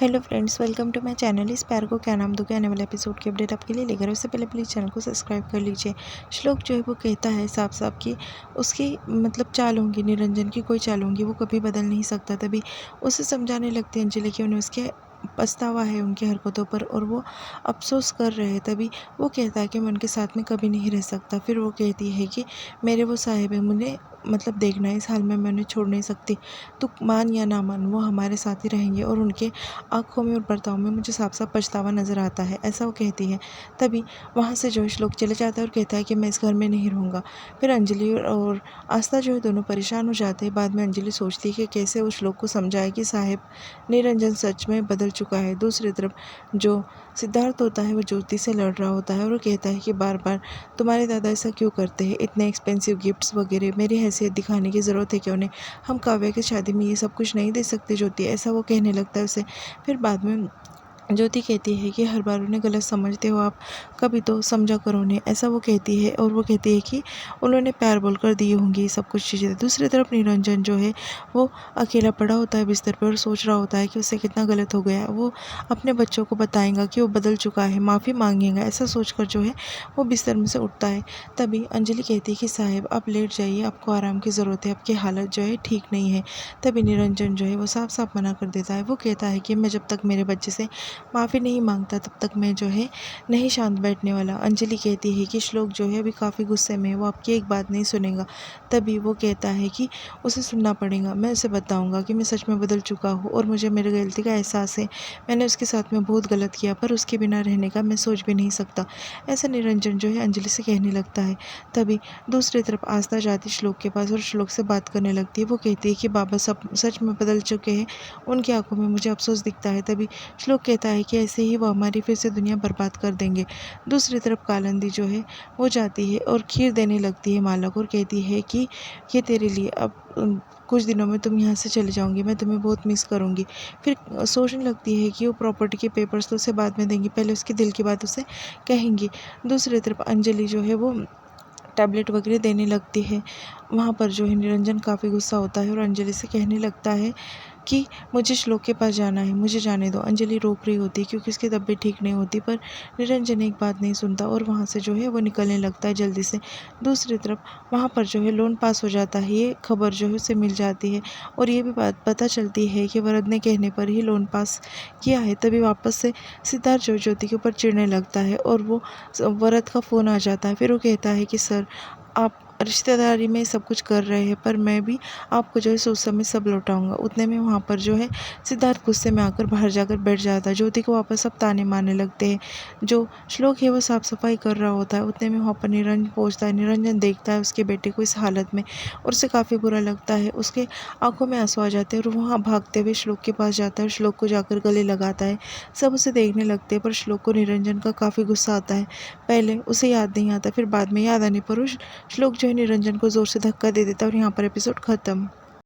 Hello friends, welcome to my channel. इस प्यार को क्या नाम दूँ के आने वाले एपिसोड की अपडेट आपके लिए लेकर उससे पहले प्लीज़ चैनल को सब्सक्राइब कर लीजिए। श्लोक जो है वो कहता है साफ साफ कि उसकी मतलब चाल होंगी, निरंजन की कोई चाल होंगी, वो कभी बदल नहीं सकता। तभी उसे समझाने लगती है अंजलि कि उन्हें उसके पछतावा है उनकी हरकतों पर और वो अफसोस कर रहे हैं। तभी वो कहता है कि मैं उनके साथ में कभी नहीं रह सकता। फिर वो कहती है कि मेरे वो साहिब है, मुझे मतलब देखना है, इस हाल में मैं उन्हें छोड़ नहीं सकती। तो मान या ना मान, वो हमारे साथ ही रहेंगे और उनके आँखों में और बर्ताव में मुझे साफ-साफ पछतावा नज़र आता है, ऐसा वो कहती है। तभी वहाँ से जो है श्लोक चले जाता है और कहता है कि मैं इस घर में नहीं रहूँगा। फिर अंजलि और आस्था जो है दोनों परेशान हो जाते हैं। बाद में अंजलि सोचती है कि कैसे उस श्लोक को समझाए कि साहिब निरंजन सच में बदल चुका है। दूसरी तरफ जो सिद्धार्थ होता है वो ज्योति से लड़ रहा होता है और वो कहता है कि बार-बार तुम्हारे दादा ऐसा क्यों करते हैं? इतने एक्सपेंसिव गिफ्ट्स वगैरह मेरी हैसियत दिखाने की ज़रूरत है क्या उन्हें? हम काव्या की शादी में ये सब कुछ नहीं दे सकते ज्योति, ऐसा वो कहने लगता है उसे। फिर बाद में ज्योति कहती है कि हर बार उन्हें गलत समझते हो आप, कभी तो समझा करो उन्हें, ऐसा वो कहती है। और वो कहती है कि उन्होंने प्यार बोलकर दी होंगी ये सब कुछ चीज़ें। दूसरी तरफ निरंजन जो है वो अकेला पड़ा होता है बिस्तर पर और सोच रहा होता है कि उससे कितना गलत हो गया। वो अपने बच्चों को बताएगा कि वो बदल चुका है, माफ़ी मांगेगा, ऐसा सोचकर जो है वो बिस्तर में से उठता है। तभी अंजलि कहती है कि साहिब आप लेट जाइए, आपको आराम की ज़रूरत है, आपकी हालत जो है ठीक नहीं है। तभी निरंजन जो है वो साफ साफ मना कर देता है। वो कहता है कि मैं जब तक मेरे बच्चे से माफ़ी नहीं मांगता तब तक मैं जो है नहीं शांत बैठने वाला। अंजलि कहती है कि श्लोक जो है अभी काफ़ी गुस्से में है, वो आपकी एक बात नहीं सुनेगा। तभी वो कहता है कि उसे सुनना पड़ेगा, मैं उसे बताऊंगा कि मैं सच में बदल चुका हूँ और मुझे मेरी गलती का एहसास है। मैंने उसके साथ में बहुत गलत किया, पर उसके बिना रहने का मैं सोच भी नहीं सकता, ऐसा निरंजन जो है अंजलि से कहने लगता है। तभी दूसरी तरफ आस्था जाती श्लोक के पास और श्लोक से बात करने लगती है। वो कहती है कि बाबा सब सच में बदल चुके हैं, उनकी आंखों में मुझे अफसोस दिखता है। तभी श्लोक कहता है कि ऐसे ही वो हमारी फिर से दुनिया बर्बाद कर देंगे। दूसरी तरफ कालिंदी जो है वो जाती है और खीर देने लगती है माला को और कहती है कि ये तेरे लिए, अब कुछ दिनों में तुम यहाँ से चले जाओगी, मैं तुम्हें बहुत मिस करूँगी। फिर सोचने लगती है कि वो प्रॉपर्टी के पेपर्स तो उसे बाद में देंगी, पहले उसके दिल की बात उसे कहेंगी। दूसरी तरफ अंजलि जो है वो टैबलेट वगैरह देने लगती है। वहाँ पर जो है निरंजन काफ़ी गुस्सा होता है और अंजलि से कहने लगता है कि मुझे श्लोक के पास जाना है, मुझे जाने दो। अंजलि रोक रही होती है क्योंकि उसकी तबीयत ठीक नहीं होती, पर निरंजन एक बात नहीं सुनता और वहाँ से जो है वो निकलने लगता है जल्दी से। दूसरी तरफ वहाँ पर जो है लोन पास हो जाता है, ये खबर जो है उसे मिल जाती है और ये भी बात पता चलती है कि वरद ने कहने पर ही लोन पास किया है। तभी वापस से सिद्धार्थ जो ज्योति के ऊपर चिढ़ने लगता है और वो वरद का फ़ोन आ जाता है। फिर वो कहता है कि सर आप रिश्तेदारी में सब कुछ कर रहे हैं, पर मैं भी आपको जो है सोच समझ सब लौटाऊंगा। उतने में वहाँ पर जो है सिद्धार्थ गुस्से में आकर बाहर जाकर बैठ जाता है। ज्योति को वापस सब ताने मारने लगते हैं। जो श्लोक है वो साफ सफाई कर रहा होता है। उतने में वहाँ पर निरंजन पहुँचता है। निरंजन देखता है उसके बेटे को इस हालत में और उसे काफ़ी बुरा लगता है। उसके आंखों में आंसू आ जाते हैं और वहाँ भागते हुए श्लोक के पास जाता है और श्लोक को जाकर गले लगाता है। सब उसे देखने लगते हैं पर श्लोक को निरंजन का काफ़ी गुस्सा आता है। पहले उसे याद नहीं आता, फिर बाद में याद आने पर उस श्लोक जो है निरंजन को ज़ोर से धक्का दे देता है और यहाँ पर एपिसोड ख़त्म।